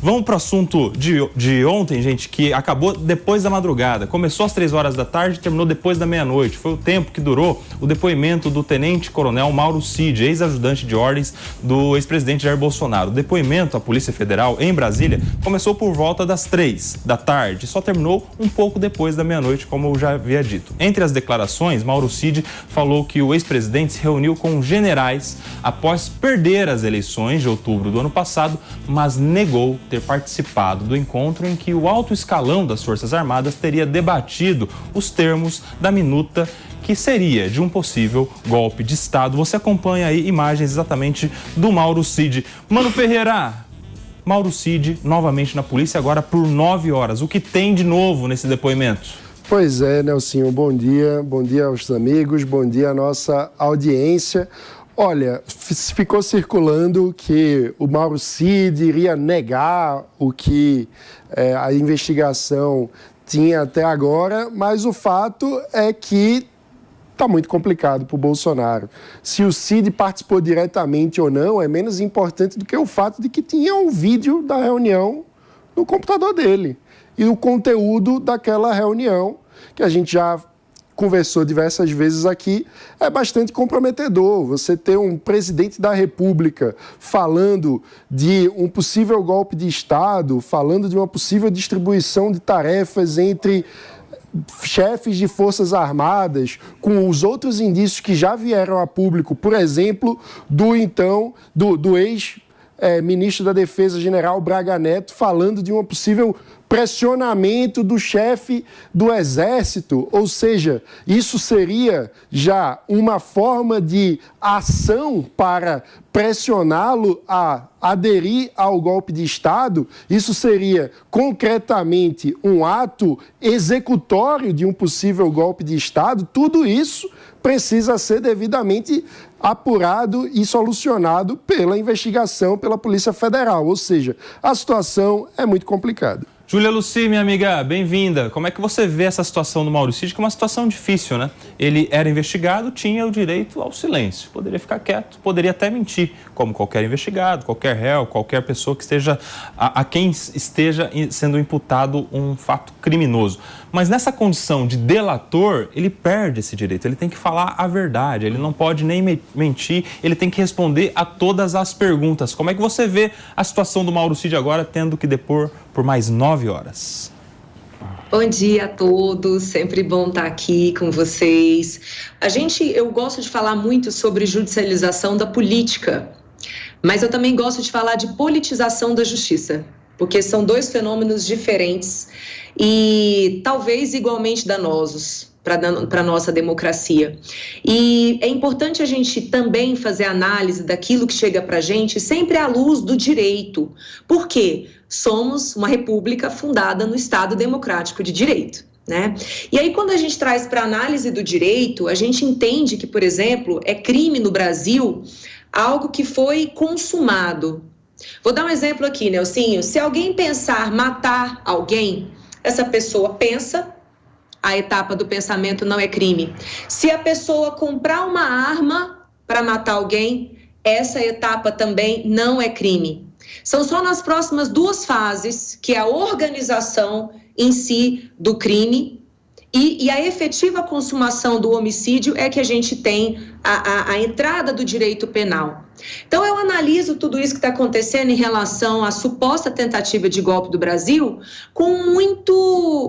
Vamos para o assunto de ontem, gente, que acabou depois da madrugada. Começou às 3 horas da tarde e terminou depois da meia-noite. Foi o tempo que durou o depoimento do tenente-coronel Mauro Cid, ex-ajudante de ordens do ex-presidente Jair Bolsonaro. O depoimento à Polícia Federal em Brasília começou por volta das 3 da tarde e só terminou um pouco depois da meia-noite, como eu já havia dito. Entre as declarações, Mauro Cid falou que o ex-presidente se reuniu com generais após perder as eleições de outubro do ano passado, mas negou ter participado do encontro em que o alto escalão das Forças Armadas teria debatido os termos da minuta que seria de um possível golpe de Estado. Você acompanha aí imagens exatamente do Mauro Cid. Mano Ferreira, Mauro Cid novamente na polícia agora por 9 horas. O que tem de novo nesse depoimento? Pois é, Nelsinho, bom dia aos amigos, bom dia à nossa audiência. Olha, ficou circulando que o Mauro Cid iria negar o que a investigação tinha até agora, mas o fato é que está muito complicado para o Bolsonaro. Se o Cid participou diretamente ou não é menos importante do que o fato de que tinha um vídeo da reunião no computador dele e o conteúdo daquela reunião, que a gente já conversou diversas vezes aqui, é bastante comprometedor. Você ter um presidente da República falando de um possível golpe de Estado, falando de uma possível distribuição de tarefas entre chefes de forças armadas, com os outros indícios que já vieram a público, por exemplo, do ex-ministro da Defesa, general Braga Neto, falando de um possível pressionamento do chefe do Exército, ou seja, isso seria já uma forma de ação para pressioná-lo a aderir ao golpe de Estado. Isso seria concretamente um ato executório de um possível golpe de Estado. Tudo isso precisa ser devidamente apurado e solucionado pela investigação, pela Polícia Federal, ou seja, a situação é muito complicada. Júlia Luci, minha amiga, bem-vinda. Como é que você vê essa situação do Mauro Cid, que é uma situação difícil, né? Ele era investigado, tinha o direito ao silêncio. Poderia ficar quieto, poderia até mentir, como qualquer investigado, qualquer réu, qualquer pessoa que esteja, a quem esteja sendo imputado um fato criminoso. Mas nessa condição de delator, ele perde esse direito, ele tem que falar a verdade, ele não pode nem mentir, ele tem que responder a todas as perguntas. Como é que você vê a situação do Mauro Cid agora, tendo que depor por mais 9 horas? Bom dia a todos, sempre bom estar aqui com vocês. Eu gosto de falar muito sobre judicialização da política, mas eu também gosto de falar de politização da justiça, porque são dois fenômenos diferentes e talvez igualmente danosos para a nossa democracia. E é importante a gente também fazer análise daquilo que chega para a gente sempre à luz do direito. Por quê? Somos uma república fundada no Estado Democrático de Direito, né? E aí, quando a gente traz para a análise do direito, a gente entende que, por exemplo, é crime no Brasil algo que foi consumado. Vou dar um exemplo aqui, Nelsinho. Se alguém pensar matar alguém, essa pessoa pensa, a etapa do pensamento não é crime. Se a pessoa comprar uma arma para matar alguém, essa etapa também não é crime. São só nas próximas 2 fases que a organização em si do crime e a efetiva consumação do homicídio é que a gente tem a entrada do direito penal. Então, eu analiso tudo isso que está acontecendo em relação à suposta tentativa de golpe do Brasil com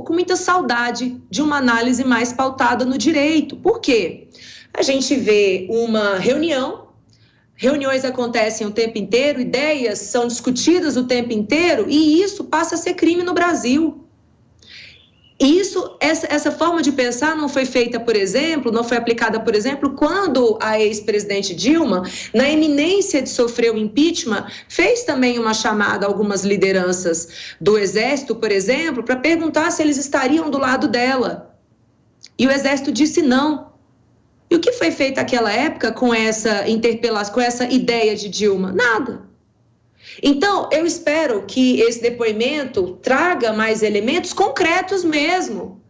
muita saudade de uma análise mais pautada no direito. Por quê? A gente vê uma reuniões acontecem o tempo inteiro, ideias são discutidas o tempo inteiro e isso passa a ser crime no Brasil. Essa forma de pensar não foi feita, por exemplo, não foi aplicada, por exemplo, quando a ex-presidente Dilma, na iminência de sofrer o impeachment, fez também uma chamada a algumas lideranças do Exército, por exemplo, para perguntar se eles estariam do lado dela. E o Exército disse não. E o que foi feito naquela época com essa interpelação, com essa ideia de Dilma? Nada. Então, eu espero que esse depoimento traga mais elementos concretos mesmo,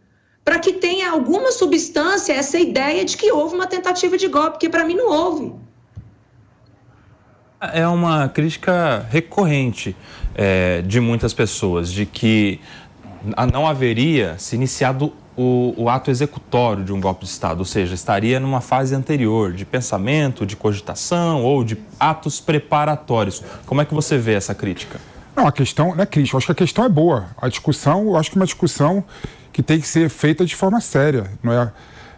para que tenha alguma substância essa ideia de que houve uma tentativa de golpe, porque para mim não houve. É uma crítica recorrente. de muitas pessoas, de que não haveria se iniciado o ato executório de um golpe de Estado, ou seja, estaria numa fase anterior de pensamento, de cogitação ou de atos preparatórios. Como é que você vê essa crítica? Não, a questão não é crítica, eu acho que a questão é boa. A discussão, eu acho que é uma discussão que tem que ser feita de forma séria. Não é?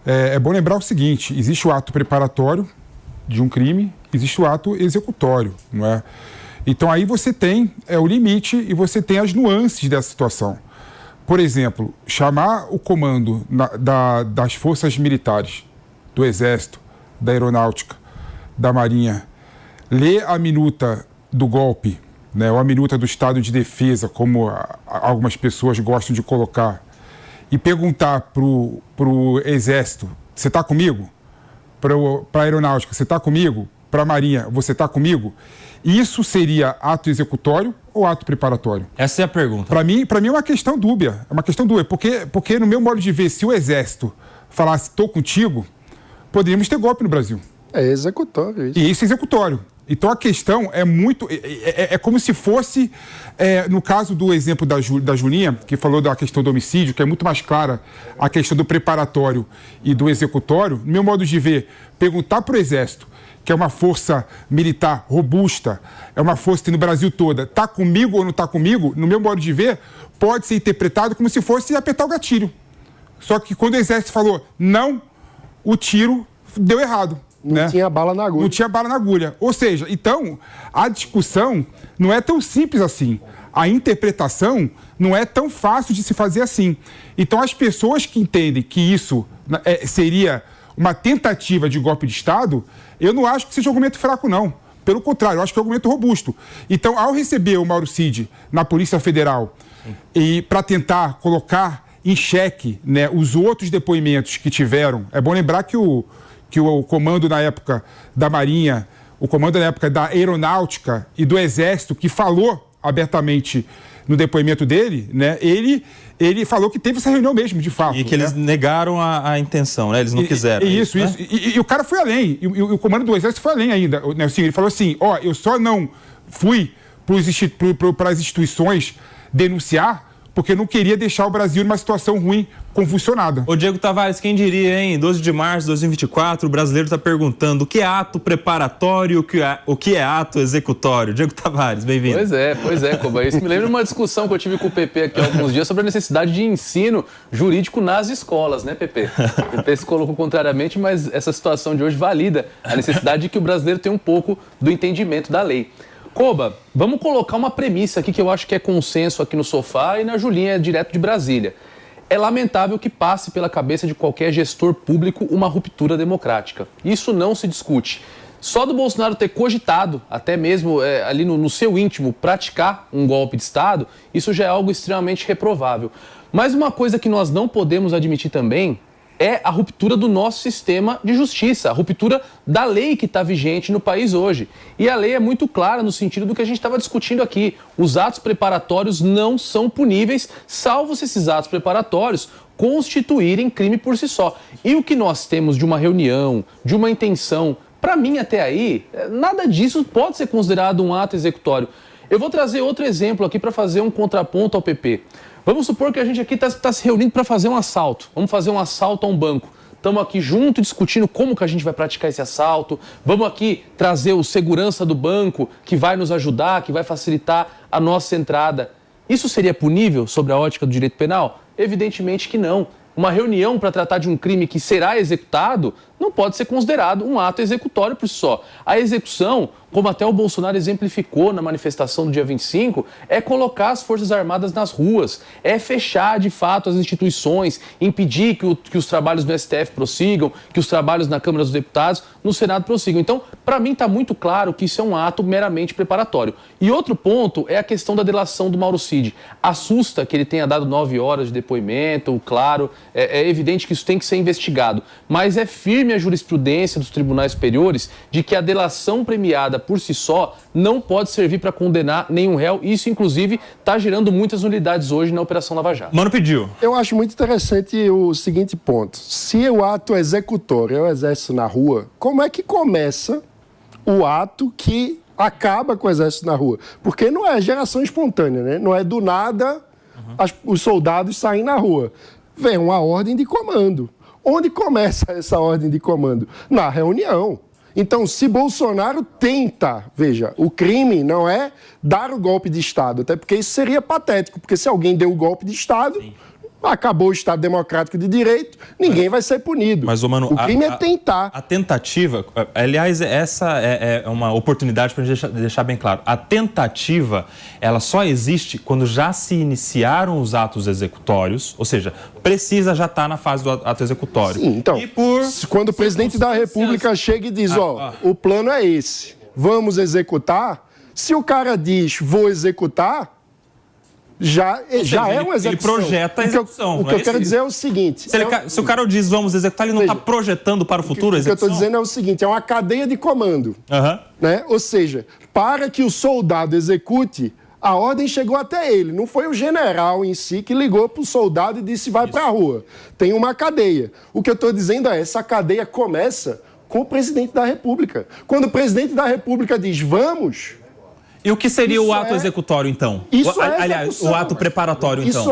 É bom lembrar o seguinte, existe o ato preparatório de um crime, existe o ato executório, não é? Então aí você tem o limite e você tem as nuances dessa situação. Por exemplo, chamar o comando das forças militares, do Exército, da Aeronáutica, da Marinha, ler a minuta do golpe, né, ou a minuta do estado de defesa, como algumas pessoas gostam de colocar, e perguntar para o Exército, você está comigo? Para a Aeronáutica, você está comigo? Para a Marinha, você está comigo? Isso seria ato executório ou ato preparatório? Essa é a pergunta. Para mim é uma questão dúbia. É uma questão dúbia, porque no meu modo de ver, se o Exército falasse estou contigo, poderíamos ter golpe no Brasil. É executório isso. E isso é executório. Então a questão é muito... É como se fosse, no caso do exemplo da Julinha, que falou da questão do homicídio, que é muito mais clara a questão do preparatório e do executório, no meu modo de ver, perguntar para o Exército, que é uma força militar robusta, é uma força que no Brasil toda está comigo ou não está comigo, no meu modo de ver, pode ser interpretado como se fosse apertar o gatilho. Só que quando o Exército falou não, o tiro deu errado. Não tinha bala na agulha. Não tinha bala na agulha. Ou seja, então, a discussão não é tão simples assim. A interpretação não é tão fácil de se fazer assim. Então, as pessoas que entendem que isso seria uma tentativa de golpe de Estado, eu não acho que seja um argumento fraco, não. Pelo contrário, eu acho que é um argumento robusto. Então, ao receber o Mauro Cid na Polícia Federal e para tentar colocar em xeque, né, os outros depoimentos que tiveram, é bom lembrar que o comando na época da Marinha, o comando na época da Aeronáutica e do Exército, que falou abertamente no depoimento dele, né, ele falou que teve essa reunião mesmo, de fato. E que eles negaram a intenção, né? Eles não quiseram. Isso. Né? E o cara foi além. E o comando do Exército foi além ainda. Né? Assim, ele falou assim, eu só não fui para as instituições denunciar porque não queria deixar o Brasil numa situação ruim, convulsionada. Ô Diego Tavares, quem diria, hein? 12 de março de 2024, o brasileiro está perguntando o que é ato preparatório, o que é ato executório. Diego Tavares, bem-vindo. Pois é, Koba. Isso me lembra de uma discussão que eu tive com o PP aqui há alguns dias sobre a necessidade de ensino jurídico nas escolas, né, PP? O PP se colocou contrariamente, mas essa situação de hoje valida a necessidade de que o brasileiro tenha um pouco do entendimento da lei. Koba, vamos colocar uma premissa aqui que eu acho que é consenso aqui no sofá e na Julinha, direto de Brasília. É lamentável que passe pela cabeça de qualquer gestor público uma ruptura democrática. Isso não se discute. Só do Bolsonaro ter cogitado, até mesmo ali no seu íntimo, praticar um golpe de Estado, isso já é algo extremamente reprovável. Mas uma coisa que nós não podemos admitir também é a ruptura do nosso sistema de justiça, a ruptura da lei que está vigente no país hoje. E a lei é muito clara no sentido do que a gente estava discutindo aqui. Os atos preparatórios não são puníveis, salvo se esses atos preparatórios constituírem crime por si só. E o que nós temos de uma reunião, de uma intenção, para mim até aí, nada disso pode ser considerado um ato executório. Eu vou trazer outro exemplo aqui para fazer um contraponto ao PP. Vamos supor que a gente aqui está se reunindo para fazer um assalto. Vamos fazer um assalto a um banco. Estamos aqui junto discutindo como que a gente vai praticar esse assalto. Vamos aqui trazer o segurança do banco que vai nos ajudar, que vai facilitar a nossa entrada. Isso seria punível sobre a ótica do direito penal? Evidentemente que não. Uma reunião para tratar de um crime que será executado não pode ser considerado um ato executório por si só. A execução, como até o Bolsonaro exemplificou na manifestação do dia 25, é colocar as Forças Armadas nas ruas, é fechar de fato as instituições, impedir que os trabalhos no STF prossigam, que os trabalhos na Câmara dos Deputados, no Senado prossigam. Então, para mim está muito claro que isso é um ato meramente preparatório. E outro ponto é a questão da delação do Mauro Cid. Assusta que ele tenha dado 9 horas de depoimento, claro, é evidente que isso tem que ser investigado, mas é firme a jurisprudência dos tribunais superiores de que a delação premiada por si só não pode servir para condenar nenhum réu. Isso, inclusive, está gerando muitas nulidades hoje na Operação Lava Jato. Mano pediu. Eu acho muito interessante o seguinte ponto. Se o ato executório é o exército na rua, como é que começa o ato que acaba com o exército na rua. Porque não é geração espontânea, né? Não é do nada os soldados saem na rua. Vem uma ordem de comando. Onde começa essa ordem de comando? Na reunião. Então, se Bolsonaro tenta, veja, o crime não é dar o golpe de Estado, até porque isso seria patético, porque se alguém deu o golpe de Estado, acabou o Estado Democrático de Direito, ninguém vai ser punido. Mas, Mano, o crime é tentar. A tentativa, aliás, essa é uma oportunidade para a gente deixar bem claro. A tentativa, ela só existe quando já se iniciaram os atos executórios, ou seja, precisa já estar na fase do ato executório. Sim, então, quando o presidente da República chega e diz, o plano é esse, vamos executar, se o cara diz, vou executar, já é uma execução. Ele projeta a execução. O que eu quero dizer é o seguinte... Se o cara diz vamos executar, ele não está projetando para o futuro a execução? O que eu estou dizendo é o seguinte, é uma cadeia de comando. Né? Ou seja, para que o soldado execute, a ordem chegou até ele. Não foi o general em si que ligou para o soldado e disse vai para a rua. Tem uma cadeia. O que eu estou dizendo é, essa cadeia começa com o presidente da República. Quando o presidente da República diz vamos... E o que seria o ato executório, então? Aliás, o ato preparatório, então?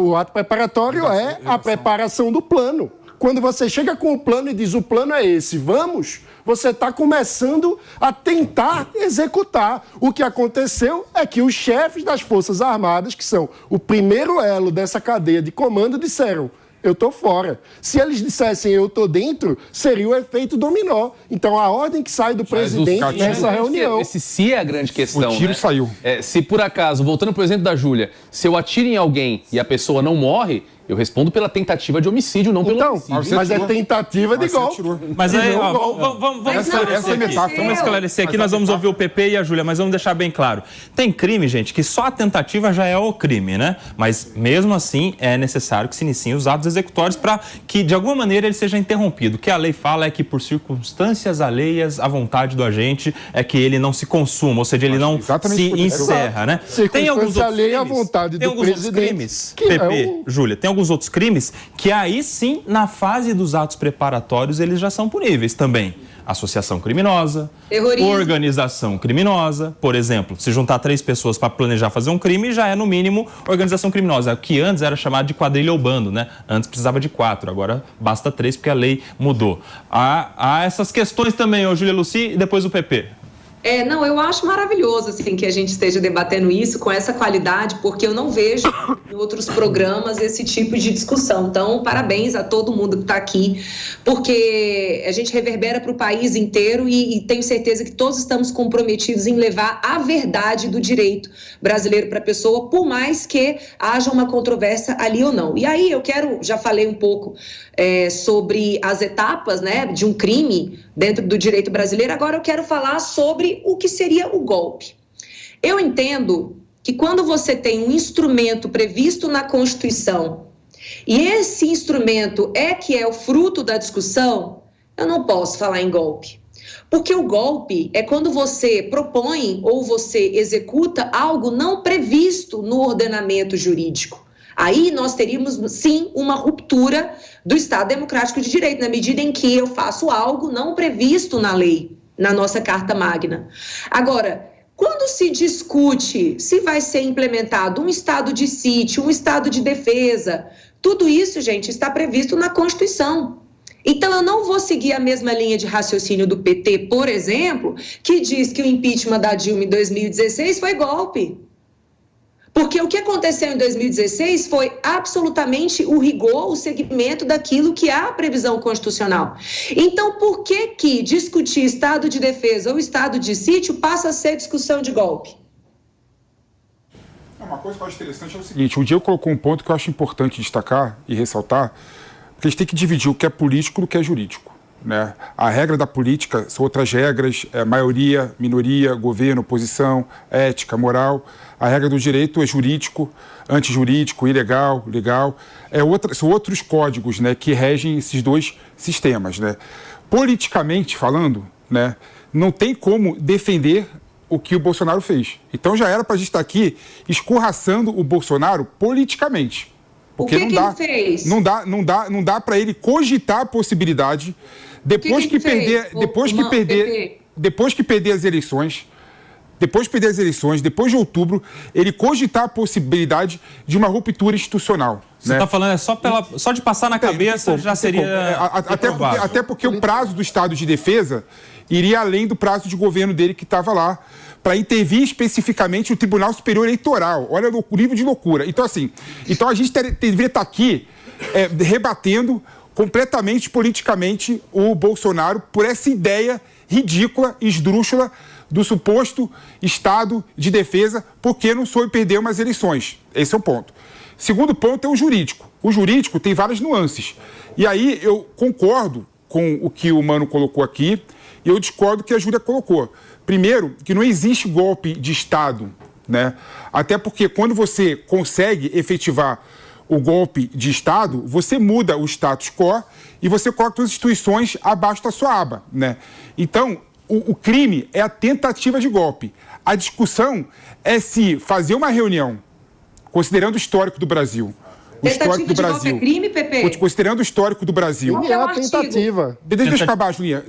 O ato preparatório é a preparação do plano. Quando você chega com o plano e diz o plano é esse, vamos, você está começando a tentar executar. O que aconteceu é que os chefes das Forças Armadas, que são o primeiro elo dessa cadeia de comando, disseram... Eu estou fora. Se eles dissessem eu estou dentro, seria o efeito dominó. Então, a ordem que sai do presidente nessa reunião... Se é a grande questão, o tiro saiu. Se por acaso, voltando para o exemplo da Júlia, se eu atiro em alguém e a pessoa não morre, eu respondo pela tentativa de homicídio, não pelo homicídio. Mas é tentativa de golpe. Mas aí, vamos esclarecer aqui, nós vamos ouvir o PP e a Júlia, mas vamos deixar bem claro. Tem crime, gente, que só a tentativa já é o crime, né? Mas, mesmo assim, é necessário que se iniciem os atos executórios para que, de alguma maneira, ele seja interrompido. O que a lei fala é que, por circunstâncias alheias à vontade do agente, é que ele não se consuma, ou seja, ele não se encerra, né? Tem alguns outros crimes, à vontade do presidente, PP, Júlia, tem alguns outros crimes que aí sim, na fase dos atos preparatórios, eles já são puníveis também. Associação criminosa, terrorismo, organização criminosa, por exemplo, se juntar 3 pessoas para planejar fazer um crime, já é no mínimo organização criminosa, que antes era chamado de quadrilha ou bando, né? Antes precisava de 4, agora basta 3 porque a lei mudou. Há essas questões também, Júlia Lucy, e depois o PP. Não, eu acho maravilhoso assim, que a gente esteja debatendo isso com essa qualidade, porque eu não vejo em outros programas esse tipo de discussão. Então, parabéns a todo mundo que está aqui, porque a gente reverbera para o país inteiro e tenho certeza que todos estamos comprometidos em levar a verdade do direito brasileiro para a pessoa, por mais que haja uma controvérsia ali ou não. E aí já falei um pouco sobre as etapas, né, de um crime dentro do direito brasileiro, agora eu quero falar sobre o que seria o golpe. Eu entendo que quando você tem um instrumento previsto na Constituição e esse instrumento que é o fruto da discussão, eu não posso falar em golpe. Porque o golpe é quando você propõe ou você executa algo não previsto no ordenamento jurídico. Aí nós teríamos, sim, uma ruptura do Estado Democrático de Direito, na medida em que eu faço algo não previsto na lei, na nossa Carta Magna. Agora, quando se discute se vai ser implementado um estado de sítio, um estado de defesa, tudo isso, gente, está previsto na Constituição. Então, eu não vou seguir a mesma linha de raciocínio do PT, por exemplo, que diz que o impeachment da Dilma em 2016 foi golpe. Porque o que aconteceu em 2016 foi absolutamente o rigor, o seguimento daquilo que é a previsão constitucional. Então, por que discutir estado de defesa ou estado de sítio passa a ser discussão de golpe? Uma coisa que eu acho interessante é o seguinte, o Diego colocou um ponto que eu acho importante destacar e ressaltar, porque a gente tem que dividir o que é político do que é jurídico. Né? A regra da política são outras regras, maioria, minoria, governo, oposição, ética, moral. A regra do direito é jurídico, antijurídico, ilegal, legal. São outros códigos, né, que regem esses dois sistemas. Né? Politicamente falando, né, não tem como defender o que o Bolsonaro fez. Então já era para a gente estar aqui escorraçando o Bolsonaro politicamente. Porque ele fez? Não dá para ele cogitar a possibilidade depois que perder as eleições, depois de perder as eleições, depois de outubro, ele cogitar a possibilidade de uma ruptura institucional. Você está falando só de passar na cabeça já seria... Até porque o prazo do estado de defesa iria além do prazo de governo dele que estava lá, para intervir especificamente o Tribunal Superior Eleitoral. Olha o nível de loucura. Então, assim, a gente deveria estar aqui rebatendo completamente politicamente o Bolsonaro por essa ideia ridícula, esdrúxula, do suposto estado de defesa, porque não soube perder umas eleições. Esse é o ponto. Segundo ponto é o jurídico. O jurídico tem várias nuances. E aí eu concordo com o que o Mano colocou aqui e eu discordo do que a Júlia colocou. Primeiro, que não existe golpe de Estado, né? Até porque quando você consegue efetivar o golpe de Estado, você muda o status quo e você coloca as instituições abaixo da sua aba, né? Então, o crime é a tentativa de golpe. A discussão é se fazer uma reunião, considerando o histórico do Brasil. Tentativa de golpe é crime, Pepe? Considerando o histórico do Brasil. É a tentativa. Deixa eu acabar, Julinha.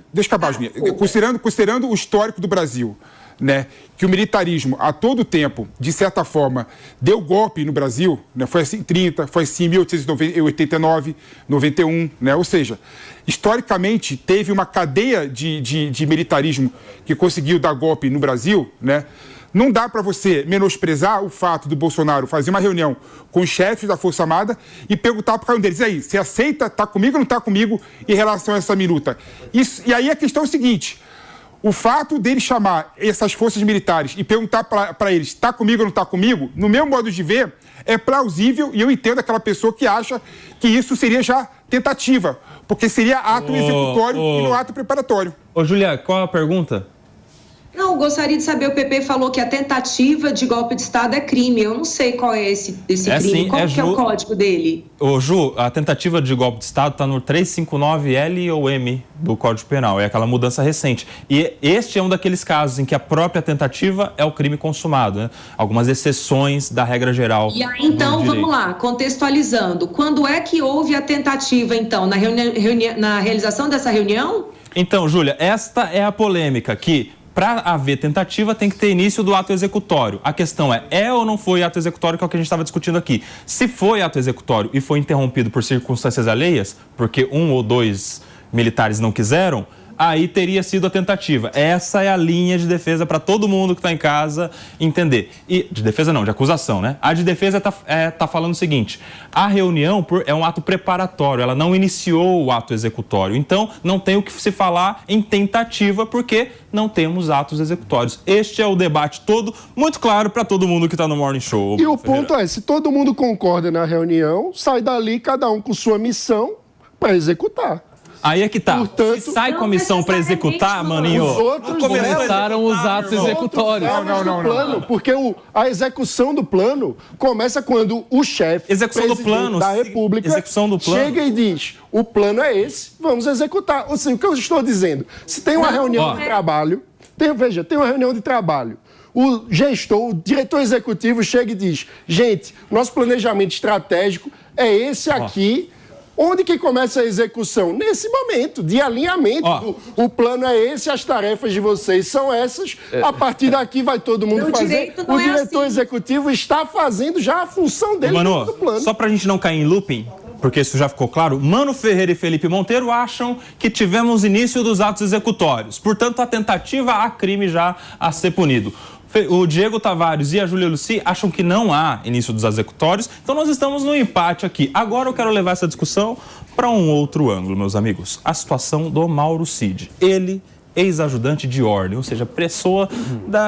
Considerando o histórico do Brasil, né, que o militarismo, a todo tempo, de certa forma, deu golpe no Brasil, né, foi assim em 30, foi assim em 1889, 91, né, ou seja, historicamente teve uma cadeia de militarismo que conseguiu dar golpe no Brasil, né. Não dá para você menosprezar o fato do Bolsonaro fazer uma reunião com os chefes da Força Armada e perguntar para cada um deles, e aí, você aceita, está comigo ou não está comigo em relação a essa minuta? E aí a questão é o seguinte, o fato dele chamar essas forças militares e perguntar para eles, está comigo ou não está comigo, no meu modo de ver, é plausível e eu entendo aquela pessoa que acha que isso seria já tentativa, porque seria ato executório e não ato preparatório. Ô, Julia, qual a pergunta? Não, gostaria de saber, o PP falou que a tentativa de golpe de Estado é crime. Eu não sei qual é esse crime. Sim, qual que é o código dele? Ô, Ju, a tentativa de golpe de Estado está no 359L ou M do Código Penal. É aquela mudança recente. E este é um daqueles casos em que a própria tentativa é o crime consumado, né? Algumas exceções da regra geral. E aí, então, vamos lá, contextualizando. Quando é que houve a tentativa, então? Na realização dessa reunião? Então, Júlia, esta é a polêmica que... Para haver tentativa, tem que ter início do ato executório. A questão é ou não foi ato executório, que é o que a gente estava discutindo aqui. Se foi ato executório e foi interrompido por circunstâncias alheias, porque um ou dois militares não quiseram, aí teria sido a tentativa. Essa é a linha de defesa para todo mundo que está em casa entender. E de defesa não, de acusação, né? A de defesa tá falando o seguinte, a reunião é um ato preparatório, ela não iniciou o ato executório. Então, não tem o que se falar em tentativa, porque não temos atos executórios. Este é o debate todo, muito claro para todo mundo que está no Morning Show. E o ponto é, se todo mundo concorda na reunião, sai dali cada um com sua missão para executar. Aí é que tá. Portanto, se sai comissão para executar, maninho. Os outros começaram os atos executórios. Não. Porque a execução do plano começa quando o chefe da República chega e diz: o plano é esse, vamos executar. Ou seja, o que eu estou dizendo? Se tem uma reunião de trabalho, tem uma reunião de trabalho. O gestor, o diretor executivo chega e diz: gente, nosso planejamento estratégico é esse aqui. Onde que começa a execução? Nesse momento de alinhamento. O plano é esse, as tarefas de vocês são essas. A partir daqui vai todo mundo fazer. O diretor executivo está fazendo já a função dele do plano. Só para a gente não cair em looping, porque isso já ficou claro, Mano Ferreira e Felipe Monteiro acham que tivemos início dos atos executórios. Portanto, a tentativa há crime já a ser punido. O Diego Tavares e a Júlia Lucy acham que não há início dos executórios, então nós estamos no empate aqui. Agora eu quero levar essa discussão para um outro ângulo, meus amigos. A situação do Mauro Cid. Ele, ex-ajudante de ordem, ou seja, pessoa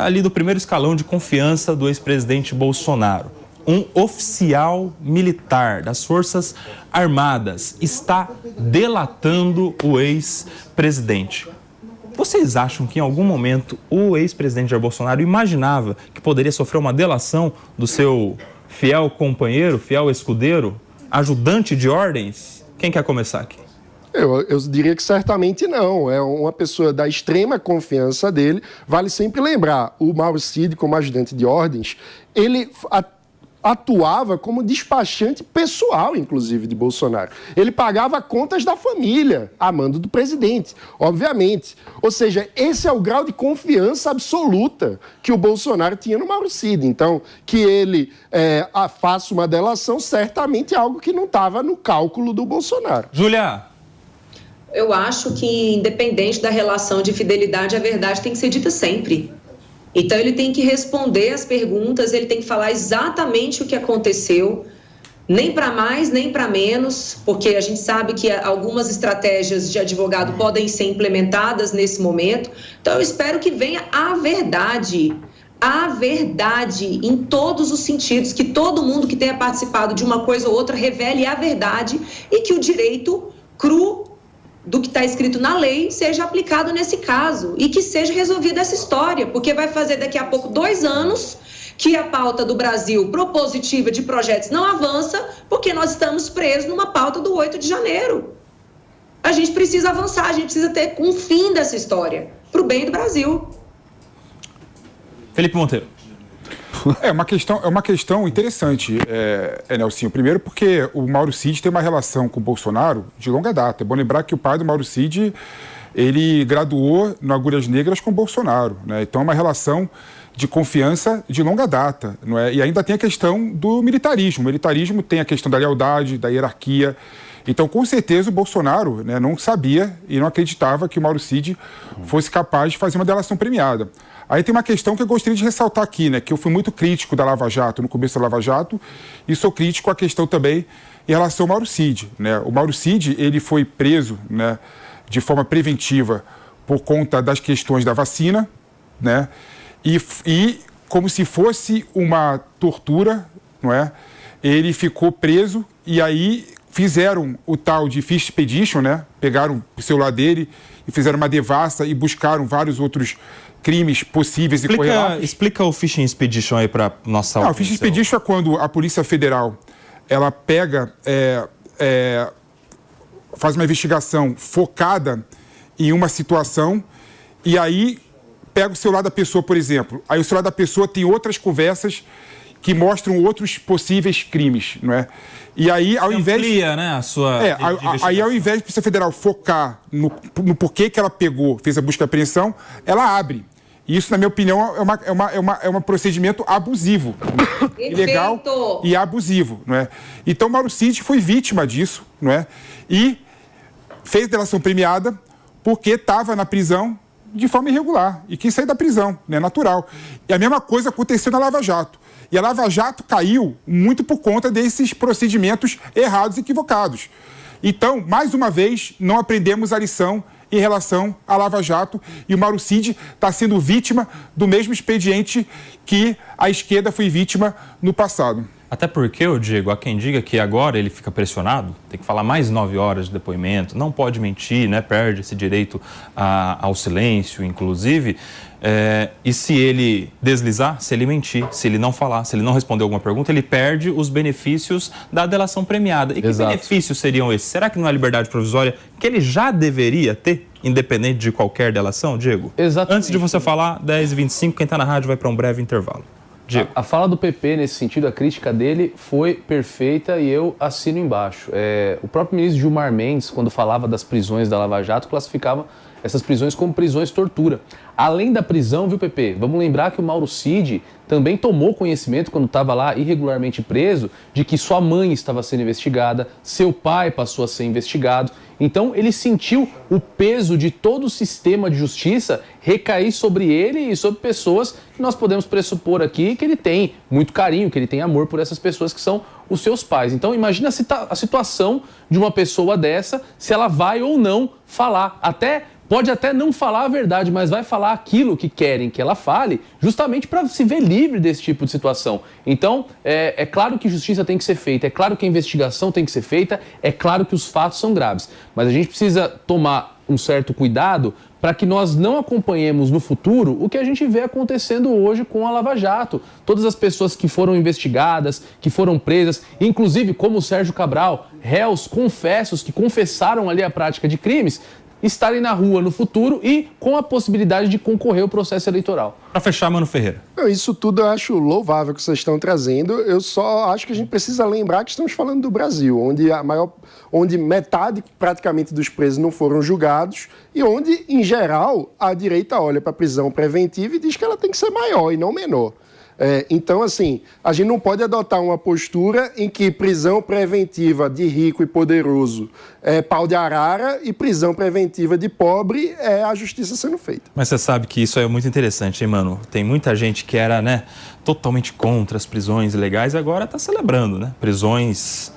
ali do primeiro escalão de confiança do ex-presidente Bolsonaro. Um oficial militar das Forças Armadas está delatando o ex-presidente. Vocês acham que em algum momento o ex-presidente Jair Bolsonaro imaginava que poderia sofrer uma delação do seu fiel companheiro, fiel escudeiro, ajudante de ordens? Quem quer começar aqui? Eu diria que certamente não. É uma pessoa da extrema confiança dele. Vale sempre lembrar, o Mauro Cid, como ajudante de ordens, ele atuava como despachante pessoal, inclusive, de Bolsonaro. Ele pagava contas da família, a mando do presidente, obviamente. Ou seja, esse é o grau de confiança absoluta que o Bolsonaro tinha no Mauro Cid. Então, que ele faça uma delação, certamente é algo que não estava no cálculo do Bolsonaro. Júlia. Eu acho que, independente da relação de fidelidade, a verdade tem que ser dita sempre. Então, ele tem que responder as perguntas, ele tem que falar exatamente o que aconteceu, nem para mais, nem para menos, porque a gente sabe que algumas estratégias de advogado podem ser implementadas nesse momento. Então, eu espero que venha a verdade em todos os sentidos, que todo mundo que tenha participado de uma coisa ou outra revele a verdade e que o direito cru do que está escrito na lei seja aplicado nesse caso e que seja resolvida essa história, porque vai fazer daqui a pouco 2 anos que a pauta do Brasil propositiva de projetos não avança porque nós estamos presos numa pauta do 8 de janeiro. A gente precisa avançar, a gente precisa ter um fim dessa história, para o bem do Brasil. Felipe Monteiro. É uma questão interessante, Nelsinho. Primeiro porque o Mauro Cid tem uma relação com o Bolsonaro de longa data. É bom lembrar que o pai do Mauro Cid, ele graduou no Agulhas Negras com o Bolsonaro, né? Então é uma relação de confiança de longa data, não é? E ainda tem a questão do militarismo. O militarismo tem a questão da lealdade, da hierarquia. Então, com certeza, o Bolsonaro, né, não sabia e não acreditava que o Mauro Cid fosse capaz de fazer uma delação premiada. Aí tem uma questão que eu gostaria de ressaltar aqui, né, que eu fui muito crítico da Lava Jato, no começo da Lava Jato, e sou crítico à questão também em relação ao Mauro Cid, né? O Mauro Cid, ele foi preso, né, de forma preventiva por conta das questões da vacina, né? E como se fosse uma tortura, não é? Ele ficou preso e aí fizeram o tal de Fish Expedition, né? Pegaram o celular dele e fizeram uma devassa e buscaram vários outros crimes possíveis e correlatos. Explica o Fishing Expedition aí para nossa audiência. O Fishing Expedition é quando a Polícia Federal ela pega, faz uma investigação focada em uma situação e aí pega o celular da pessoa, por exemplo. Aí o celular da pessoa tem outras conversas que mostram outros possíveis crimes, não é? E aí, ao invés... Amplia, né, a sua... aí ao invés de a Polícia Federal focar no porquê que ela pegou, fez a busca e apreensão, ela abre. E isso, na minha opinião, é um procedimento abusivo, ilegal e abusivo, não é? Então, Mauro Cid foi vítima disso, não é? E fez delação premiada porque estava na prisão de forma irregular e quis sair da prisão, né? Natural. E a mesma coisa aconteceu na Lava Jato. E a Lava Jato caiu muito por conta desses procedimentos errados e equivocados. Então, mais uma vez, não aprendemos a lição em relação à Lava Jato e o Mauro Cid está sendo vítima do mesmo expediente que a esquerda foi vítima no passado. Até porque, Diego, há quem diga que agora ele fica pressionado, tem que falar mais 9 horas de depoimento, não pode mentir, né? Perde esse direito ao silêncio, inclusive. E se ele deslizar, se ele mentir, se ele não falar, se ele não responder alguma pergunta, ele perde os benefícios da delação premiada. E que benefícios seriam esses? Será que não é liberdade provisória que ele já deveria ter, independente de qualquer delação, Diego? Exatamente. Antes de você falar, 10h25, quem está na rádio vai para um breve intervalo. A fala do PP nesse sentido, a crítica dele foi perfeita e eu assino embaixo. O próprio ministro Gilmar Mendes, quando falava das prisões da Lava Jato, classificava essas prisões como prisões tortura. Além da prisão, viu, PP? Vamos lembrar que o Mauro Cid também tomou conhecimento, quando estava lá irregularmente preso, de que sua mãe estava sendo investigada, seu pai passou a ser investigado. Então, ele sentiu o peso de todo o sistema de justiça recair sobre ele e sobre pessoas que nós podemos pressupor aqui que ele tem muito carinho, que ele tem amor por essas pessoas que são os seus pais. Então, imagina a situação de uma pessoa dessa, se ela vai ou não falar. Pode até não falar a verdade, mas vai falar aquilo que querem que ela fale, justamente para se ver livre desse tipo de situação. Então, é claro que justiça tem que ser feita, é claro que a investigação tem que ser feita, é claro que os fatos são graves. Mas a gente precisa tomar um certo cuidado para que nós não acompanhemos no futuro o que a gente vê acontecendo hoje com a Lava Jato. Todas as pessoas que foram investigadas, que foram presas, inclusive como o Sérgio Cabral, réus confessos que confessaram ali a prática de crimes, estarem na rua no futuro e com a possibilidade de concorrer ao processo eleitoral. Para fechar, Mano Ferreira. Isso tudo eu acho louvável que vocês estão trazendo. Eu só acho que a gente precisa lembrar que estamos falando do Brasil, onde metade praticamente dos presos não foram julgados e onde, em geral, a direita olha para a prisão preventiva e diz que ela tem que ser maior e não menor. Então, assim, a gente não pode adotar uma postura em que prisão preventiva de rico e poderoso é pau de arara e prisão preventiva de pobre é a justiça sendo feita. Mas você sabe que isso é muito interessante, hein, mano? Tem muita gente que era, né, totalmente contra as prisões ilegais e agora está celebrando, né? Prisões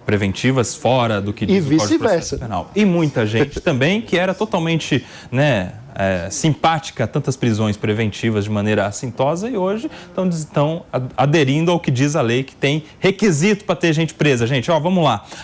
preventivas fora do que diz o Código de Processo Penal. E muita gente também que era totalmente, né, simpática a tantas prisões preventivas de maneira assintosa e hoje estão aderindo ao que diz a lei, que tem requisito para ter gente presa. Gente, ó, vamos lá.